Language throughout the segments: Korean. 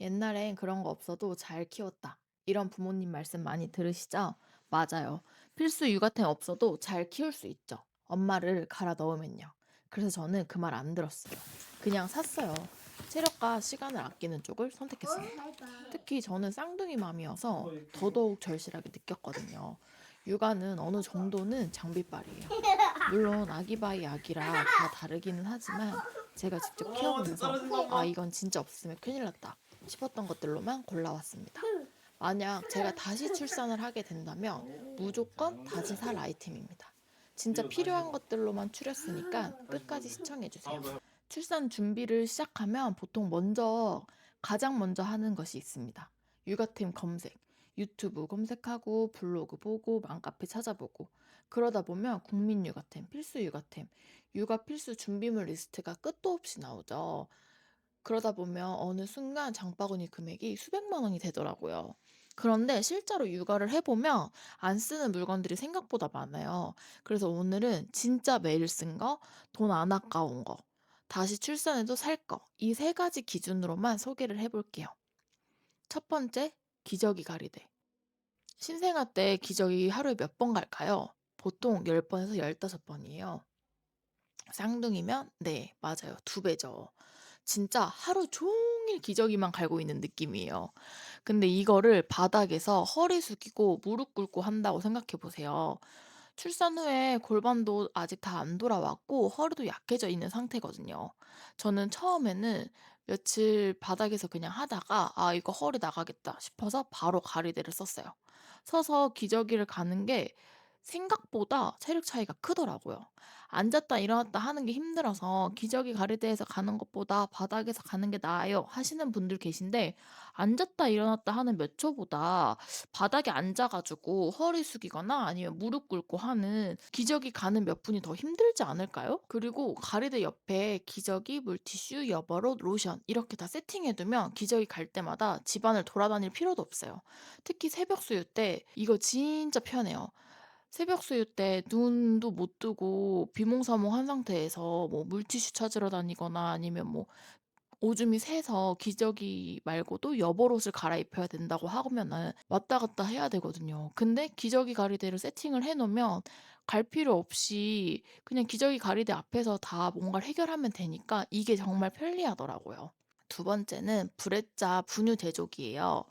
옛날엔 그런 거 없어도 잘 키웠다. 이런 부모님 말씀 많이 들으시죠? 맞아요. 필수 육아템 없어도 잘 키울 수 있죠. 엄마를 갈아 넣으면요. 그래서 저는 그 말 안 들었어요. 그냥 샀어요. 체력과 시간을 아끼는 쪽을 선택했습니다. 특히 저는 쌍둥이 맘이어서 더더욱 절실하게 느꼈거든요. 육아는 어느 정도는 장비빨이에요. 물론 아기 바이 아기라 다 다르기는 하지만 제가 직접 키워보면서 이건 진짜 없으면 큰일 났다 싶었던 것들로만 골라왔습니다. 만약 제가 다시 출산을 하게 된다면 무조건 다시 살 아이템입니다. 진짜 필요한 것들로만 추렸으니까 끝까지 시청해주세요. 출산 준비를 시작하면 보통 가장 먼저 하는 것이 있습니다. 육아템 검색. 유튜브 검색하고 블로그 보고 맘카페 찾아보고 그러다 보면 국민 육아템, 필수 육아템, 육아 필수 준비물 리스트가 끝도 없이 나오죠. 그러다 보면 어느 순간 장바구니 금액이 수백만 원이 되더라고요. 그런데 실제로 육아를 해보면 안 쓰는 물건들이 생각보다 많아요. 그래서 오늘은 진짜 매일 쓴 거, 돈 안 아까운 거, 다시 출산해도 살 거, 이 세 가지 기준으로만 소개를 해볼게요. 첫 번째, 기저귀 가리대. 신생아 때 기저귀 하루에 몇 번 갈까요? 보통 10번에서 15번이에요. 쌍둥이면 네, 맞아요. 두 배죠. 진짜 하루 종일 기저귀만 갈고 있는 느낌이에요. 근데 이거를 바닥에서 허리 숙이고 무릎 꿇고 한다고 생각해 보세요. 출산 후에 골반도 아직 다 안 돌아왔고 허리도 약해져 있는 상태거든요. 저는 처음에는 며칠 바닥에서 그냥 하다가 이거 허리 나가겠다 싶어서 바로 가리대를 썼어요. 서서 기저귀를 가는 게 생각보다 체력 차이가 크더라고요. 앉았다 일어났다 하는 게 힘들어서 기저귀 가리대에서 가는 것보다 바닥에서 가는 게 나아요 하시는 분들 계신데 앉았다 일어났다 하는 몇 초보다 바닥에 앉아가지고 허리 숙이거나 아니면 무릎 꿇고 하는 기저귀 가는 몇 분이 더 힘들지 않을까요? 그리고 가리대 옆에 기저귀, 물티슈, 여벌옷, 로션 이렇게 다 세팅해두면 기저귀 갈 때마다 집안을 돌아다닐 필요도 없어요. 특히 새벽 수유 때 이거 진짜 편해요. 새벽 수유 때 눈도 못 뜨고 비몽사몽한 상태에서 뭐 물티슈 찾으러 다니거나 아니면 뭐 오줌이 새서 기저귀 말고도 여벌옷을 갈아입혀야 된다고 하면은 왔다 갔다 해야 되거든요. 근데 기저귀 가리대를 세팅을 해 놓으면 갈 필요 없이 그냥 기저귀 가리대 앞에서 다 뭔가를 해결하면 되니까 이게 정말 편리하더라고요. 두 번째는 브레자 분유 대조기예요.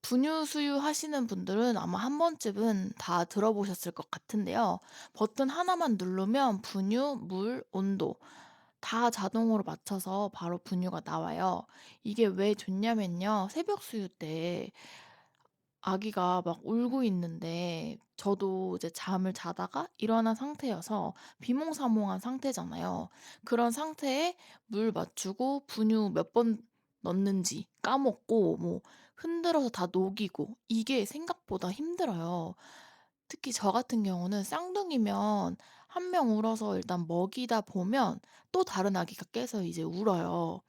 분유 수유하시는 분들은 아마 한 번쯤은 다 들어보셨을 것 같은데요. 버튼 하나만 누르면 분유, 물, 온도 다 자동으로 맞춰서 바로 분유가 나와요. 이게 왜 좋냐면요. 새벽 수유 때 아기가 막 울고 있는데 저도 이제 잠을 자다가 일어난 상태여서 비몽사몽한 상태잖아요. 그런 상태에 물 맞추고 분유 몇 번 넣는지 까먹고 뭐 흔들어서 다 녹이고 이게 생각보다 힘들어요. 특히 저 같은 경우는 쌍둥이면 한 명 울어서 일단 먹이다 보면 또 다른 아기가 깨서 이제 울어요.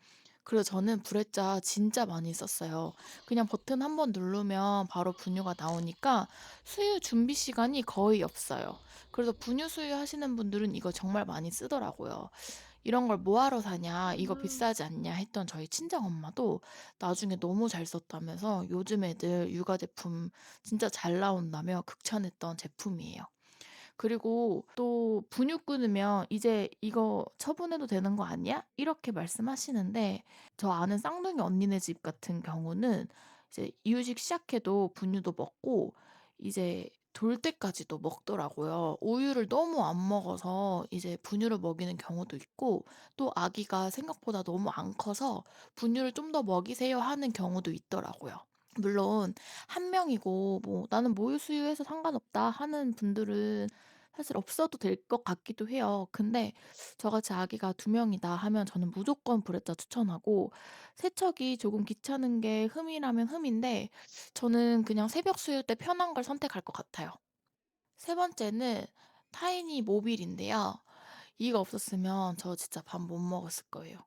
그래서 저는 브레자 진짜 많이 썼어요. 그냥 버튼 한 번 누르면 바로 분유가 나오니까 수유 준비 시간이 거의 없어요. 그래서 분유 수유하시는 분들은 이거 정말 많이 쓰더라고요. 이런 걸 "뭐하러 사냐. 이거 비싸지 않냐." 했던 저희 친정엄마도 나중에 너무 잘 썼다면서 요즘 애들 육아 제품 진짜 잘 나온다며 극찬했던 제품이에요. 그리고 또 분유 끊으면 "이제 이거 처분해도 되는 거 아니야?" 이렇게 말씀하시는데 저 아는 쌍둥이 언니네 집 같은 경우는 이제 이유식 시작해도 분유도 먹고 이제 돌 때까지도 먹더라고요. 우유를 너무 안 먹어서 이제 분유를 먹이는 경우도 있고 또 아기가 생각보다 너무 안 커서 "분유를 좀 더 먹이세요." 하는 경우도 있더라고요. 물론 한 명이고 뭐 '나는 모유 수유해서 상관없다.' 하는 분들은 사실 없어도 될 것 같기도 해요. 근데 저같이 아기가 두 명이다 하면 저는 무조건 브레자 추천하고 세척이 조금 귀찮은 게 흠이라면 흠인데 저는 그냥 새벽 수유 때 편한 걸 선택할 것 같아요. 세 번째는 타이니 모빌인데요. 이거 없었으면 저 진짜 밥 못 먹었을 거예요.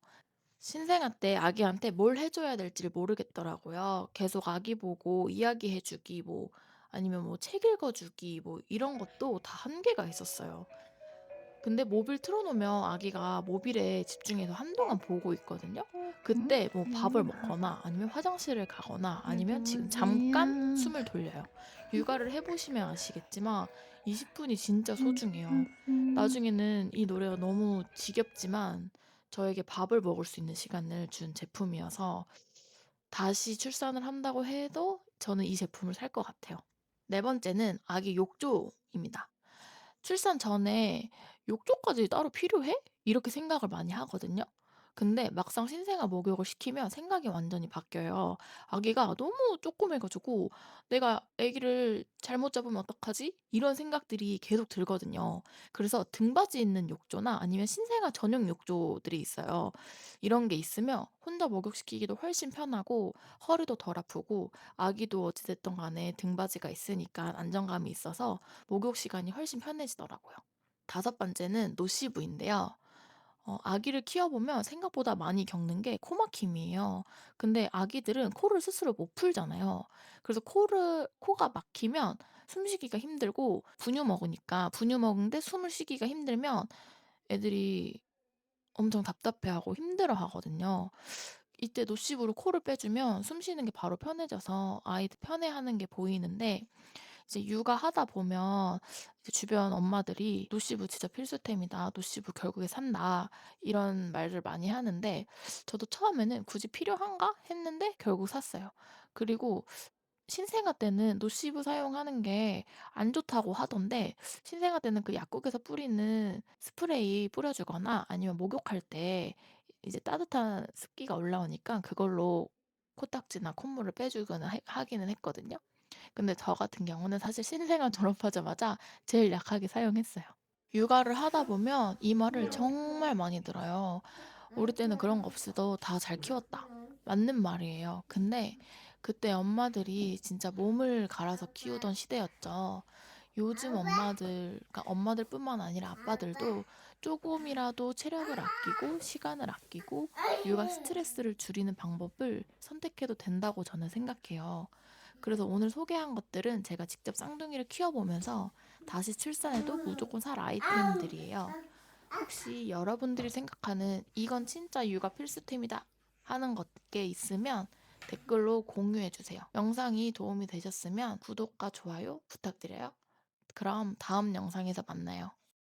신생아 때 아기한테 뭘 해 줘야 될지를 모르겠더라고요. 계속 아기 보고 이야기해 주기 뭐 아니면 뭐 책 읽어 주기 뭐 이런 것도 다 한계가 있었어요. 근데 모빌 틀어 놓으면 아기가 모빌에 집중해서 한동안 보고 있거든요. 그때 뭐 밥을 먹거나 아니면 화장실을 가거나 아니면 지금 잠깐 숨을 돌려요. 육아를 해 보시면 아시겠지만 20 분이 진짜 소중해요. 나중에는 이 노래가 너무 지겹지만 저에게 밥을 먹을 수 있는 시간을 준 제품이어서 다시 출산을 한다고 해도 저는 이 제품을 살 것 같아요. 네 번째는 아기 욕조입니다. 출산 전에 '욕조까지 따로 필요해?' 이렇게 생각을 많이 하거든요. 근데 막상 신생아 목욕을 시키면 생각이 완전히 바뀌어요. 아기가 너무 쪼꼬매 가지고 '내가 아기를 잘못 잡으면 어떡하지?' 이런 생각들이 계속 들거든요. 그래서 등받이 있는 욕조나 아니면 신생아 전용 욕조들이 있어요. 이런 게 있으면 혼자 목욕시키기도 훨씬 편하고 허리도 덜 아프고 아기도 어찌 됐든 간에 등받이가 있으니까 안정감이 있어서 목욕 시간이 훨씬 편해지더라고요. 다섯 번째는 노시브인데요. 아기를 키워보면 생각보다 많이 겪는 게 코막힘이에요. 근데 아기들은 코를 스스로 못 풀잖아요. 그래서 코가 막히면 숨쉬기가 힘들고 분유 먹으니까 분유 먹는데 숨을 쉬기가 힘들면 애들이 엄청 답답해하고 힘들어하거든요. 이때 노시브로 코를 빼주면 숨 쉬는 게 바로 편해져서 아이들 편해하는 게 보이는데 이제 육아하다 보면 이제 주변 엄마들이 "노시브 진짜 필수템이다. 노시브 결국에 산다." 이런 말들 많이 하는데 저도 처음에는 '굳이 필요한가?' 했는데 결국 샀어요. 그리고 신생아 때는 노시브 사용하는 게 안 좋다고 하던데 신생아 때는 그 약국에서 뿌리는 스프레이 뿌려 주거나 아니면 목욕할 때 이제 따뜻한 습기가 올라오니까 그걸로 코딱지나 콧물을 빼 주거나 해 하기는 했거든요. 근데 저 같은 경우는 사실 신생아 졸업하자마자 제일 약하게 사용했어요. 육아를 하다 보면 이 말을 정말 많이 들어요. "우리 때는 그런 거 없어도 다 잘 키웠다." 맞는 말이에요. 근데 그때 엄마들이 진짜 몸을 갈아서 키우던 시대였죠. 요즘 엄마들, 그러니까 엄마들뿐만 아니라 아빠들도 쪼금이라도 체력을 아끼고 시간을 아끼고 육아 스트레스를 줄이는 방법을 선택해도 된다고 저는 생각해요. 그래서 오늘 소개한 것들은 제가 직접 쌍둥이를 키워보면서 다시 출산해도 무조건 살 아이템들이에요. 혹시 여러분들이 생각하는 "이건 진짜 육아 필수템이다." 하는 것 게 있으면 댓글로 공유해 주세요. 영상이 도움이 되셨으면 구독과 좋아요 부탁드려요. 그럼 다음 영상에서 만나요.